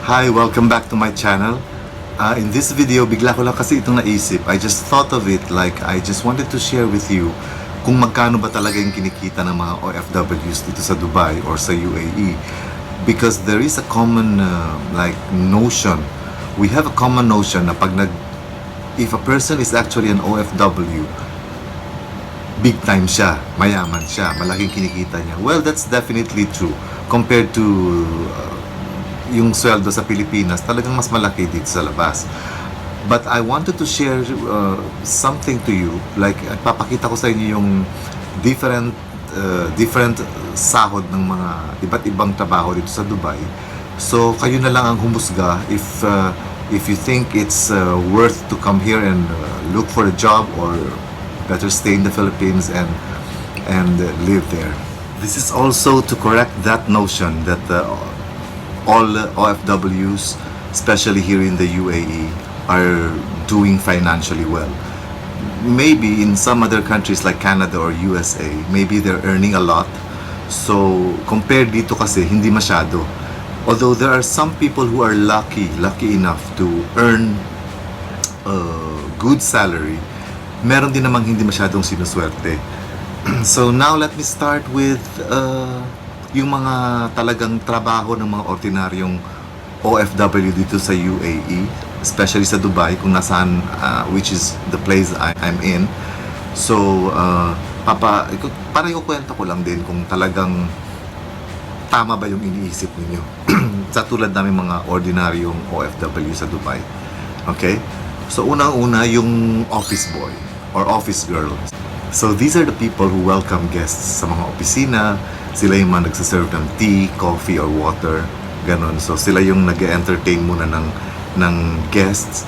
Hi, welcome back to my channel. In this video, bigla ko lang kasi itong naisip. I just thought of it like I just wanted to share with you kung magkano ba talaga yung kinikita ng mga OFWs dito sa Dubai or sa UAE. Because there is a common notion. We have a common notion na if a person is actually an OFW, big time siya, mayaman siya, malaking kinikita niya. Well, that's definitely true. Compared to yung sweldo sa Pilipinas, talagang mas malaki dito sa labas. But I wanted to share something to you, like papakita ko sa inyo yung different sahod ng mga iba't ibang trabaho dito sa Dubai. So kayo na lang ang humusga if you think it's worth to come here and look for a job, or better stay in the Philippines and live there. This is also to correct that notion that all OFWs, especially here in the UAE, are doing financially well. Maybe in some other countries like Canada or USA, maybe they're earning a lot. So compared dito kasi hindi masyado. Although there are some people who are lucky enough to earn a good salary, meron din namang hindi masyadong sinuswerte. So now let me start with yung mga talagang trabaho ng mga ordinaryong OFW dito sa UAE, especially sa Dubai, kung nasaan, which is the place I'm in. So parang ikukwento ko lang din kung talagang tama ba yung iniisip ninyo sa tulad namin mga ordinaryong OFW sa Dubai. Okay? So unang-una yung office boy or office girl. So these are the people who welcome guests sa mga opisina. Sila yung mga nagsaserve ng tea, coffee, or water. Ganon. So sila yung nag-entertain muna ng guests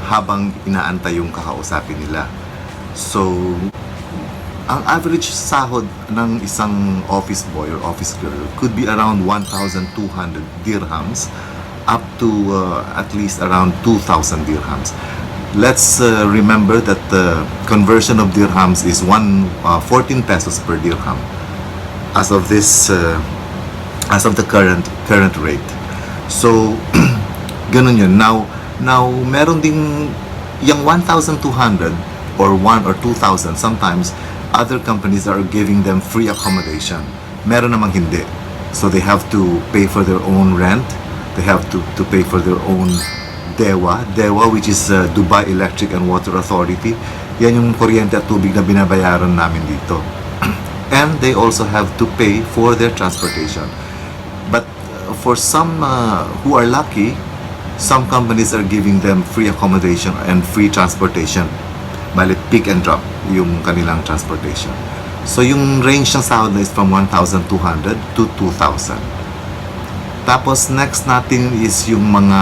habang inaantay yung kakausapin nila. So ang average sahod ng isang office boy or office girl could be around 1,200 dirhams up to at least around 2,000 dirhams. Let's remember that the conversion of dirhams is 14 pesos per dirham as of the current rate. So ganun yun. Now meron ding yung 1,200 or 1 or 2,000, sometimes other companies are giving them free accommodation. Meron namang hindi. So they have to pay for their own rent. They have to pay for their own DEWA, which is Dubai Electric and Water Authority. Yan yung kuryente at tubig na binabayaran namin dito. And they also have to pay for their transportation. But for some who are lucky, some companies are giving them free accommodation and free transportation. Bale, pick and drop yung kanilang transportation. So yung range ng sahod na is from 1,200 to 2,000. Tapos next natin is yung mga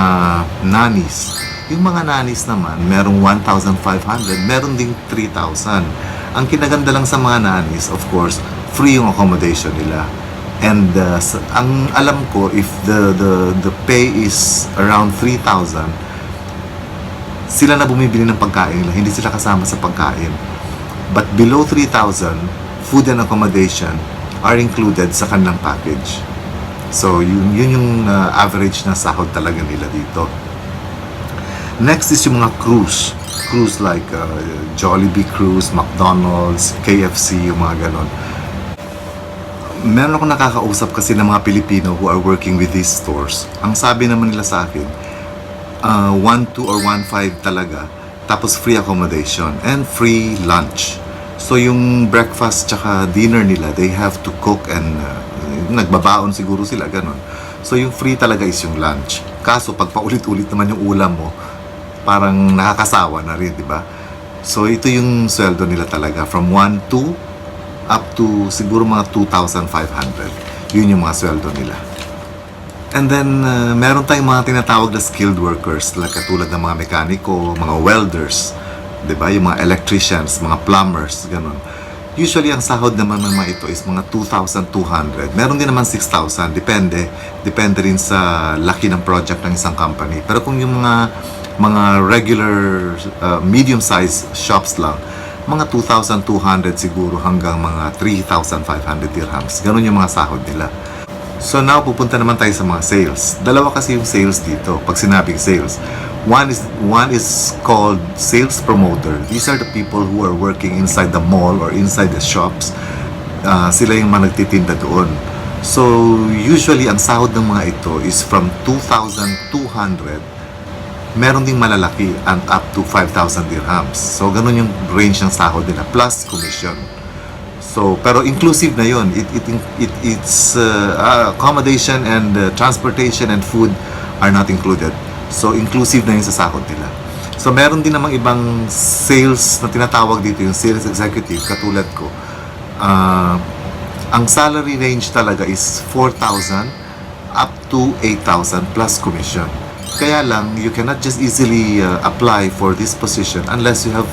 nannies. Yung mga nannies naman, merong 1,500, meron ding 3,000. Ang kinaganda lang sa mga nannies, of course, free yung accommodation nila. And ang alam ko, if the pay is around 3,000, sila na bumibili ng pagkain nila, hindi sila kasama sa pagkain. But below 3,000, food and accommodation are included sa kanilang package. So yun yung average na sahod talaga nila dito. Next is yung mga cruise like Jollibee Cruise, McDonald's, KFC, yung mga ganon. Meron akong nakakausap kasi ng mga Pilipino who are working with these stores. Ang sabi naman nila sa akin, 1,200 or 1,500 talaga, tapos free accommodation and free lunch. So yung breakfast tsaka dinner nila, they have to cook and nagbabaon siguro sila, ganon. So yung free talaga is yung lunch. Kaso pag paulit-ulit naman yung ulam mo, parang nakakasawa na rin, di ba? So ito yung sweldo nila talaga, from 1,200 up to siguro mga 2,500. Yun yung mga sweldo nila. And then, meron tayong mga tinatawag na skilled workers, like katulad ng mga mekaniko, mga welders, di ba? Yung mga electricians, mga plumbers, ganun. Usually, ang sahod naman ng mga ito is mga 2,200. Meron din naman 6,000, depende. Depende rin sa laki ng project ng isang company. Pero kung yung mga regular, medium-sized shops lang, mga 2,200 siguro hanggang mga 3,500 dirhams. Ganun yung mga sahod nila. So now, pupunta naman tayo sa mga sales. Dalawa kasi yung sales dito, pag sinabing sales. One is called sales promoter. These are the people who are working inside the mall or inside the shops. Sila yung mga nagtitinda doon. So, usually, ang sahod ng mga ito is from 2,200. Meron ding malalaki and up to 5,000 dirhams. So, ganun yung range ng sahod nila, plus commission. So, pero inclusive na yun. It's accommodation and transportation and food are not included. So, inclusive na yun sa sahod nila. So, meron din namang ibang sales na tinatawag dito, yung sales executive, katulad ko. Ang salary range talaga is 4,000 up to 8,000 plus commission. Kaya lang, you cannot just easily apply for this position unless you have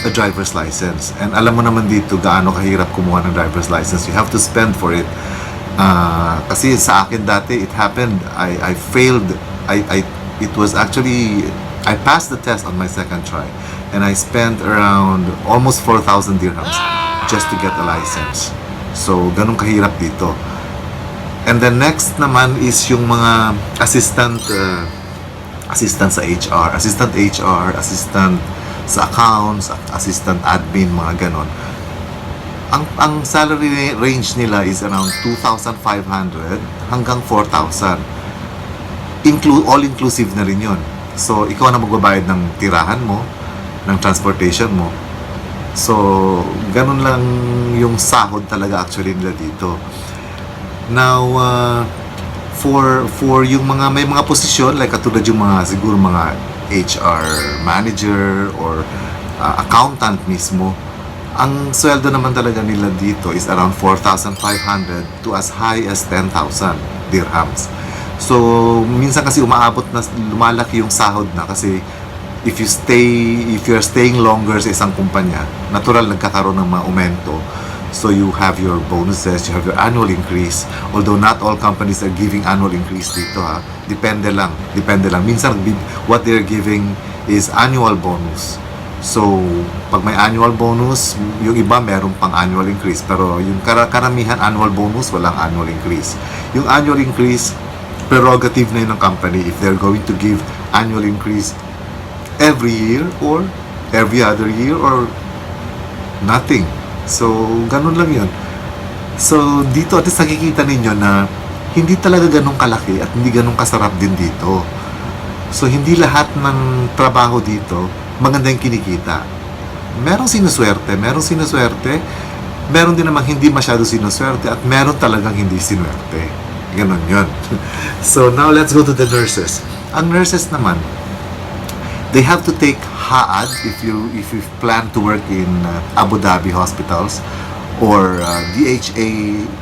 a driver's license. And alam mo naman dito gaano kahirap kumuha ng driver's license. You have to spend for it. Kasi sa akin dati, it happened. I failed. It was actually, I passed the test on my second try. And I spent around almost 4,000 dirhams just to get a license. So, ganun kahirap dito. And then next naman is yung mga assistant sa HR, assistant sa accounts, assistant admin, mga ganon. Ang salary range nila is around 2,500 hanggang 4,000. All-inclusive na rin yun. So, ikaw na magbabayad ng tirahan mo, ng transportation mo. So, ganun lang yung sahod talaga actually nila dito. Now, for yung mga may mga posisyon like katulad yung mga siguro mga HR manager or accountant mismo, ang sweldo naman talaga nila dito is around 4,500 to as high as 10,000 dirhams. So, minsan kasi umaabot na lumalaki yung sahod na kasi if you're staying longer sa isang kumpanya, natural nagkakaroon ng mga aumento. So you have your bonuses, you have your annual increase. Although not all companies are giving annual increase dito ha. Depende lang. Minsan what they're giving is annual bonus. So pag may annual bonus, yung iba meron pang annual increase. Pero yung karamihan annual bonus, walang annual increase. Yung annual increase, prerogative na yun ng company if they're going to give annual increase every year or every other year or nothing. So, ganun lang yun. So, dito at least nakikita ninyo na hindi talaga ganun kalaki at hindi ganun kasarap din dito. So, hindi lahat ng trabaho dito maganda yung kinikita. Merong sinuswerte, meron din namang hindi masyado sinuswerte at meron talagang hindi sinwerte. Ganun yun. So, now let's go to the nurses. Ang nurses naman, they have to take HAAD if you plan to work in Abu Dhabi hospitals or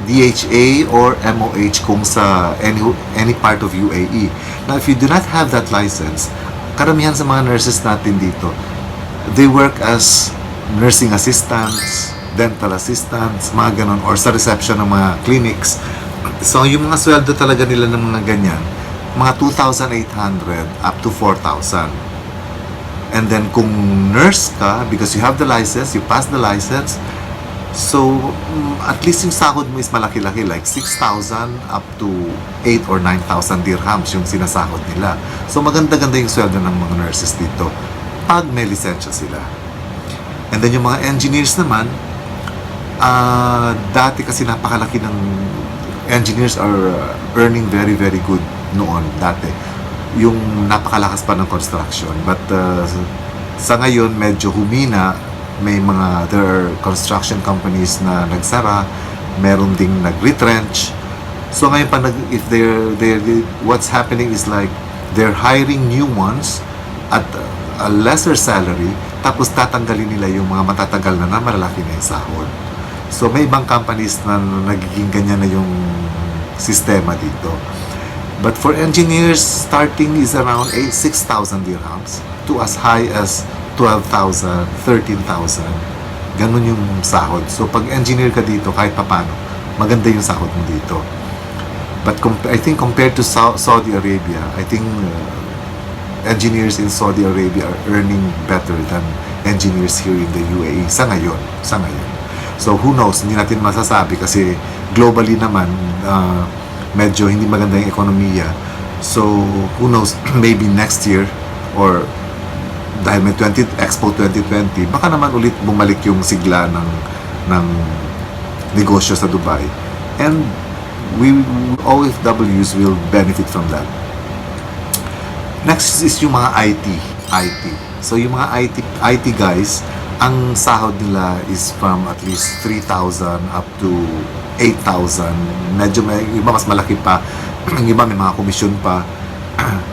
DHA or MOH kung sa any part of UAE. Now, if you do not have that license, karamihan sa mga nurses natin dito, they work as nursing assistants, dental assistants, mga ganon, or sa reception ng mga clinics. So, yung mga sweldo talaga nila ng mga ganyan, mga 2,800 up to 4,000. And then kung nurse ka, because you have the license, you pass the license, so at least yung sahod mo is malaki-laki, like 6,000 up to 8 or 9,000 dirhams yung sinasahod nila. So maganda-ganda yung sweldo ng mga nurses dito pag may lisensya sila. And then yung mga engineers naman, dati kasi napakalaki ng engineers are earning very very good noon dati. Yung napakalakas pa ng construction, but sa ngayon medyo humina. There are construction companies na nagsara, meron ding nag-retrench. So ngayon pa if what's happening is like they're hiring new ones at a lesser salary, tapos tatanggalin nila yung mga matatagal na malalaki na yung sahod. So may ibang companies na nagiging ganyan na yung sistema dito. But for engineers, starting is around 6,000 dirhams to as high as 12,000, 13,000. Ganun yung sahod. So pag engineer ka dito, kahit papano, maganda yung sahod mo dito. But I think compared to Saudi Arabia, I think engineers in Saudi Arabia are earning better than engineers here in the UAE sa ngayon. So who knows, hindi natin masasabi kasi globally naman, medyo hindi maganda yung ekonomiya. So, who knows, maybe next year or dahil may Expo 2020, baka naman ulit bumalik yung sigla ng negosyo sa Dubai. And we OFWs will benefit from that. Next is yung mga IT. So yung mga IT guys, ang sahod nila is from at least 3,000 up to 8,000. Medyo may iba mas malaki pa. Yung iba may mga komisyon pa.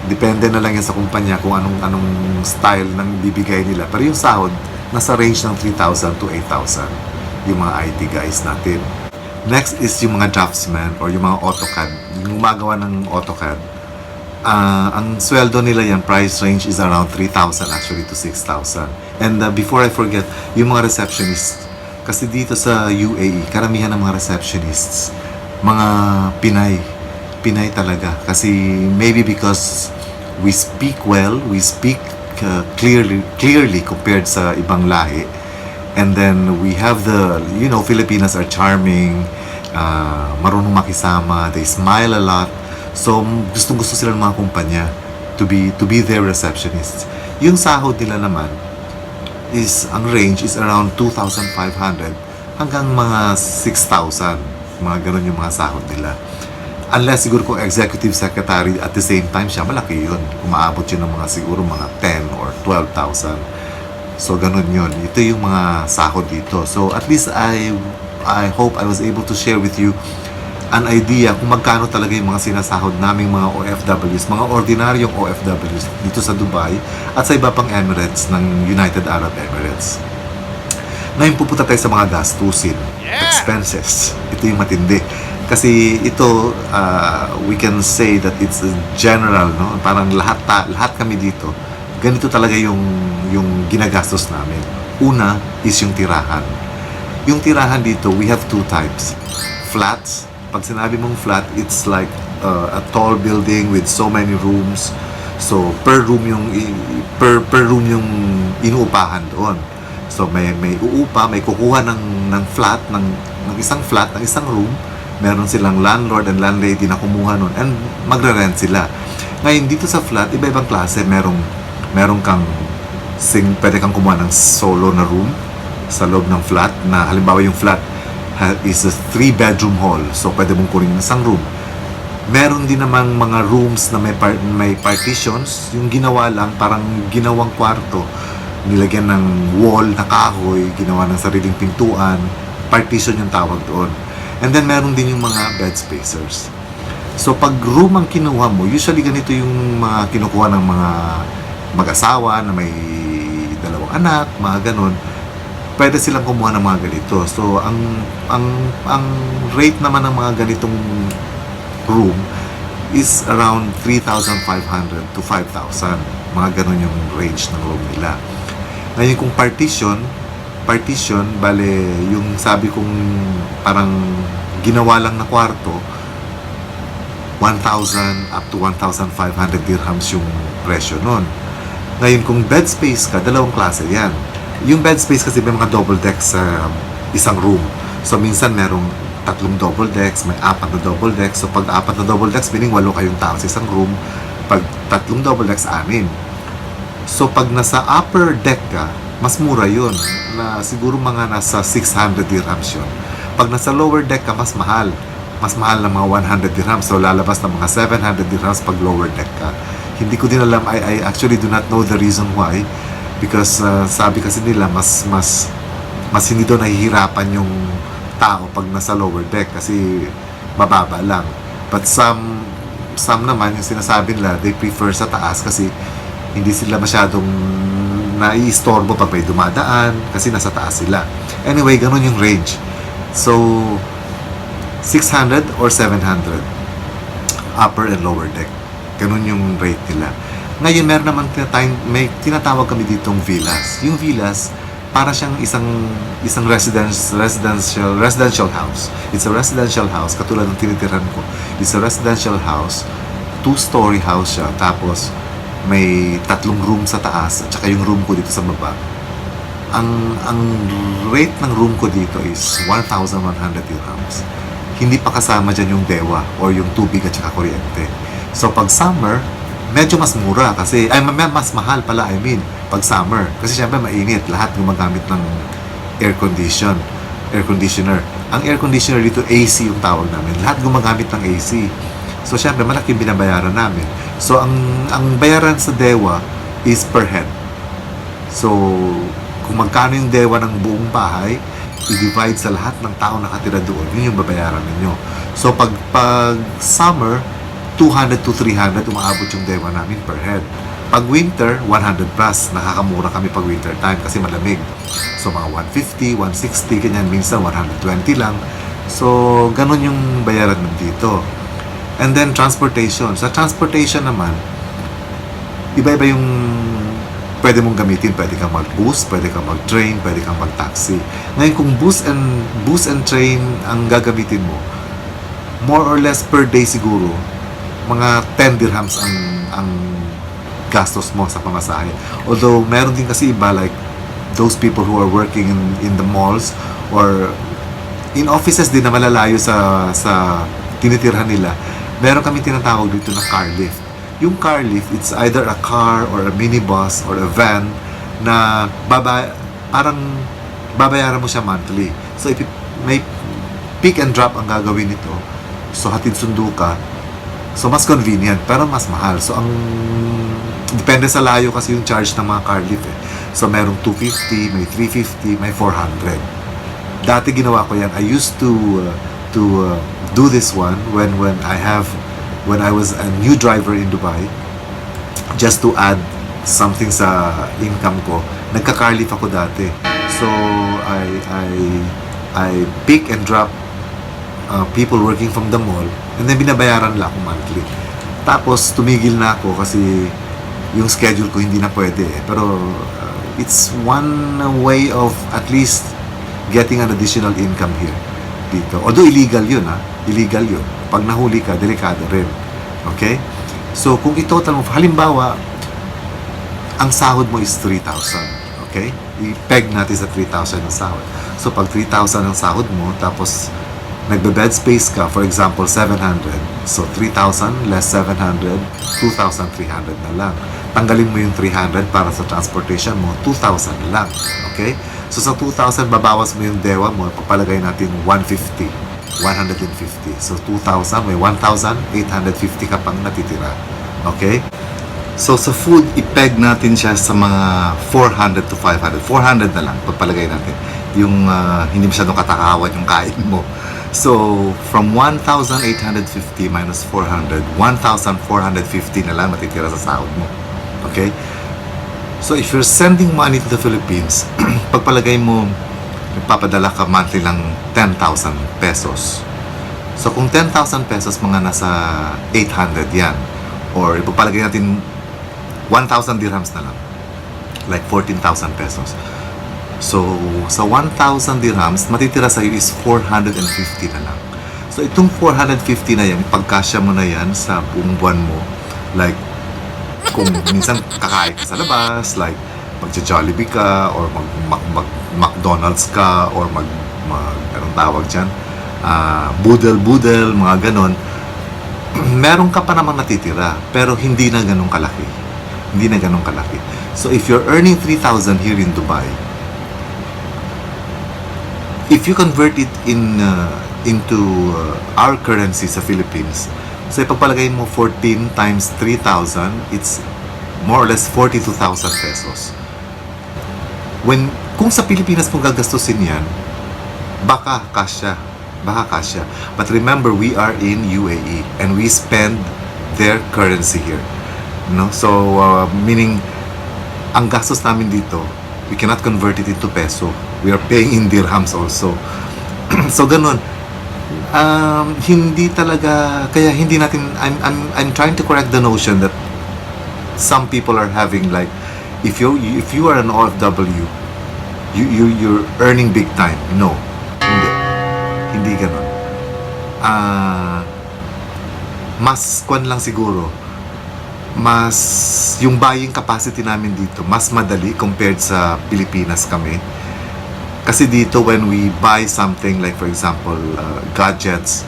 Depende na lang yan sa kumpanya kung anong style ng bibigay nila. Pero yung sahod, nasa range ng 3,000 to 8,000 yung mga IT guys natin. Next is yung mga draftsmen or yung mga AutoCAD. Yung gumagawa ng AutoCAD. Ang sweldo nila yan, price range is around 3,000 actually to 6,000. And before I forget, yung mga receptionists. Kasi dito sa UAE, karamihan ng mga receptionists, mga Pinay talaga. Kasi maybe because we speak well, we speak clearly compared sa ibang lahi. And then we have Filipinas are charming, marunong makisama, they smile a lot. So gustong-gusto sila ng mga kumpanya to be their receptionists. Yung sahod nila naman ang range is around 2,500 hanggang mga 6,000. Mga ganun yung mga sahod nila. Unless siguro kung executive secretary at the same time siya, malaki yun. Umaabot yun ng mga siguro mga 10 or 12,000. So ganun yun. Ito yung mga sahod dito. So at least I hope I was able to share with you an idea kung magkano talaga yung mga sinasahod naming mga OFWs, mga ordinaryong OFWs dito sa Dubai at sa iba pang Emirates ng United Arab Emirates. Ngayon pupunta tayo sa mga gastusin, expenses. Ito yung matindi. Kasi ito, we can say that it's a general, no? Parang lahat kami dito, ganito talaga yung ginagastos namin. Una is yung tirahan. Yung tirahan dito, we have two types. Flats. Pag sinabi mong flat, it's like a tall building with so many rooms. So per room yung inuupahan doon. So may uupa, may kukuha ng flat, ng isang flat, ng isang room. Meron silang landlord and landlady na kumuha nun and magre-rent sila. Ngayon dito sa flat, iba-ibang klase. Meron kang pwede kang kumuha ng solo na room sa loob ng flat, na halimbawa yung flat is a 3-bedroom hall. So pwede mong kunin ng isang room. Meron din namang mga rooms na may partitions, yung ginawa lang parang ginawang kwarto. Nilagyan ng wall na kahoy, ginawa ng sariling pintuan, partition yung tawag doon. And then meron din yung mga bed spacers. So pag room ang kinuha mo, usually ganito yung mga kinukuha ng mga mag-asawa na may dalawang anak, mga ganun. Pwede silang kumuha ng mga ganito. So ang rate naman ng mga ganitong room is around 3,500 to 5,000. Mga ganun yung range ng room nila. Ngayon kung partition, bale, yung sabi kong parang ginawa lang na kwarto, 1,000 up to 1,500 dirhams yung presyo nun. Ngayon kung bed space ka, dalawang klase yan. Yung bed space kasi may mga double decks sa isang room. So minsan merong 3 double decks, may 4 na double decks. So pag 4 na double decks, meaning 8 kayong tao sa isang room. Pag 3 double decks, 6. So pag nasa upper deck ka, mas mura yun. Na siguro mga nasa 600 dirhams yun. Pag nasa lower deck ka, mas mahal. Mas mahal ng mga 100 dirhams. So lalabas ng mga 700 dirhams pag lower deck ka. Hindi ko din alam. I actually do not know the reason why. Because sabi kasi nila mas hindi daw nahihirapan yung tao pag nasa lower deck kasi mababa lang. But some naman yung sinasabi nila, they prefer sa taas kasi hindi sila masyadong naiistorbo pag may dumadaan kasi nasa taas sila. Anyway, ganun yung range. So 600 or 700 upper and lower deck. Ganun yung rate nila. Ngayon, meron naman may tinatawag kami ditong villas. Yung villas, para siyang isang residential house. It's a residential house, katulad ng tinitirahan ko. It's a residential house, 2-story house siya. Tapos, may 3 room sa taas, at saka yung room ko dito sa baba. Ang rate ng room ko dito is 1,100 dirhams. hindi pa kasama dyan yung dewa or yung tubig at saka kuryente. So pag summer, medyo mas mura kasi, mas mahal pala, pag summer. Kasi syempre mainit, lahat gumagamit ng air conditioner. Ang air conditioner dito, AC yung tawag namin. Lahat gumagamit ng AC. So syempre, malaki yung binabayaran namin. So ang bayaran sa dewa is per head. So, kung magkano yung dewa ng buong bahay, i-divide sa lahat ng tao nakatira doon, yun yung babayaran ninyo. So, pag summer, 200 to 300 umaabot yung dewa namin per head. Pag winter, 100 plus. Nakakamura kami pag winter time kasi malamig. So, mga 150, 160, ganyan. Minsan, 120 lang. So, ganun yung bayaran dito. And then, transportation. Sa transportation naman, iba-iba yung pwede mong gamitin. Pwede kang mag-bus, pwede kang mag-train, pwede kang mag-taxi. Ngayon, kung bus and train ang gagamitin mo, more or less per day siguro, mga 10 dirhams ang gastos mo sa pamasahe. Although, meron din kasi iba like those people who are working in the malls or in offices din na malalayo sa tinitirhan nila. Meron kami tinatawag dito na car lift. Yung car lift, it's either a car or a minibus or a van na parang babayaran mo siya monthly. So, if may pick and drop ang gagawin nito, so hatid sundo ka, so mas convenient, pero mas mahal. So, depende sa layo kasi yung charge ng mga car lift eh. So, merong 250, may 350, may 400. Dati ginawa ko yan. I used to do this one when I was a new driver in Dubai, just to add something sa income ko. Nagka-car lift ako dati. So, I pick and drop people working from the mall, and then binabayaran lang ako monthly. Tapos, tumigil na ako kasi yung schedule ko hindi na pwede eh. Pero, it's one way of at least getting an additional income here dito. Although illegal yun illegal yun. Pag nahuli ka, delikado rin. Okay? So, kung i-total mo, halimbawa, ang sahod mo is 3,000. Okay? I-peg natin sa 3,000 ang sahod. So, pag 3,000 ang sahod mo, tapos nagbe-bed space ka, for example, 700. So, 3,000 less 700, 2,300 na lang. Tanggalin mo yung 300 para sa transportation mo, 2,000 lang. Okay? So, sa 2,000, babawas mo yung dewa mo, papalagay natin 150. So, 2,000, may 1,850 ka pang natitira. Okay? So, sa food, ipeg natin siya sa mga 400 to 500. 400 na lang, pagpalagay natin. Yung hindi masyadong katakawan yung kain mo. So, from 1,850 minus 400, 1,450 na lang matitira sa sahod mo. Okay? So, if you're sending money to the Philippines, pagpalagay mo, nagpapadala ka monthly lang 10,000 pesos. So, kung 10,000 pesos, mga nasa 800 yan. Or, ipapalagay natin 1,000 dirhams na lang. Like 14,000 pesos. So, sa 1,000 dirhams, matitira sa'yo is 450 na lang. So, itong 450 na yan, pagkasya mo na yan sa buong buwan mo. Like, kung minsan kakain ka sa labas, like, mag-Jollibee ka, or mag-McDonald's ka, or anong tawag dyan, budel, mga ganon, meron ka pa namang natitira, pero hindi na ganun kalaki. So, if you're earning 3,000 here in Dubai, if you convert it into our currency sa Philippines, so ipagpalagay mo 14 times 3,000, it's more or less 42,000 pesos. Kung sa Pilipinas mo gagastusin yan, baka kasya. But remember, we are in UAE and we spend their currency here. No? So, meaning, ang gastos namin dito, we cannot convert it into peso. We are paying in dirhams also. So, ganun. Hindi talaga, kaya hindi natin, I'm trying to correct the notion that some people are having like, if you are an OFW, you're earning big time. No. Hindi ganun. Mas kwan lang siguro, mas yung buying capacity namin dito mas madali compared sa Pilipinas kami. Kasi dito when we buy something like for example gadgets,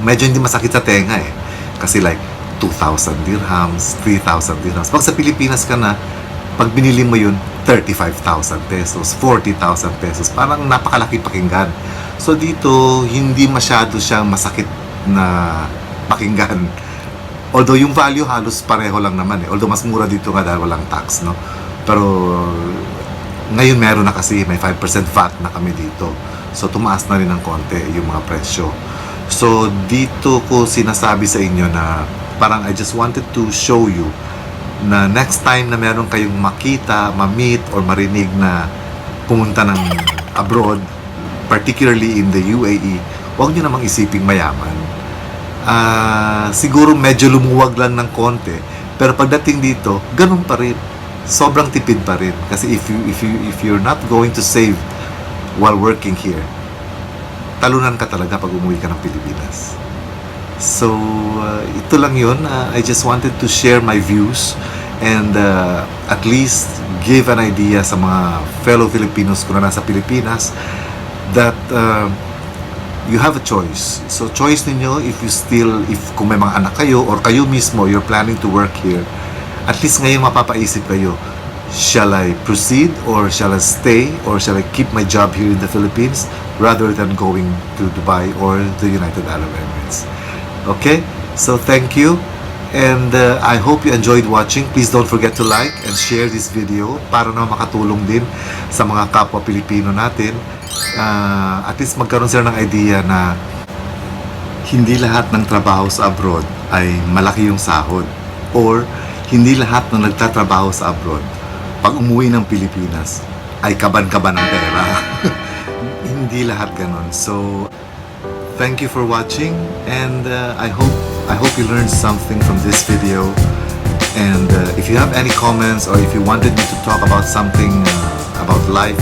medyo hindi masakit sa tenga eh. Kasi like 2,000 dirhams, 3,000 dirhams. Pag sa Pilipinas ka na, pag binili mo yun, 35,000 pesos, 40,000 pesos. Parang napakalaki pakinggan. So dito, hindi masyado siyang masakit na pakinggan. Although yung value halos pareho lang naman eh. Although mas mura dito nga dahil walang tax, no? Pero ngayon meron na kasi, may 5% VAT na kami dito. So tumaas na rin ng konti yung mga presyo. So dito ko sinasabi sa inyo na parang I just wanted to show you na next time na meron kayong makita, ma-meet or marinig na pumunta ng abroad, particularly in the UAE, huwag nyo namang isiping mayaman. Siguro medyo lumuwag lang ng konti, pero pagdating dito, ganun pa rin. Sobrang tipid pa rin. Kasi if you're not going to save while working here, talunan ka talaga pag umuwi ka ng Pilipinas. So, ito lang yun. I just wanted to share my views and at least give an idea sa mga fellow Filipinos kung na nasa Pilipinas that you have a choice. So, choice ninyo if kung may mga anak kayo or kayo mismo, you're planning to work here, at least ngayon mapapaisip kayo, shall I proceed or shall I stay or shall I keep my job here in the Philippines rather than going to Dubai or the United Arab Emirates? Okay, so thank you and I hope you enjoyed watching. Please don't forget to like and share this video para na makatulong din sa mga kapwa Pilipino natin. At least magkaroon sila ng idea na hindi lahat ng trabaho sa abroad ay malaki yung sahod or hindi lahat ng nagtatrabaho sa abroad pag umuwi ng Pilipinas ay kaban-kaban ng pera. Hindi lahat ganon. So thank you for watching and I hope you learned something from this video. And if you have any comments or if you wanted me to talk about something about life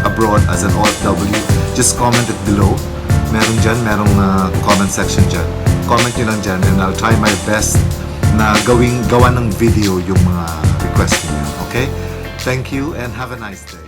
abroad as an OFW, just comment it below. Merong comment section dyan. Comment nyo lang dyan and I'll try my best na gawa ng video yung mga request niyo. Okay? Thank you and have a nice day.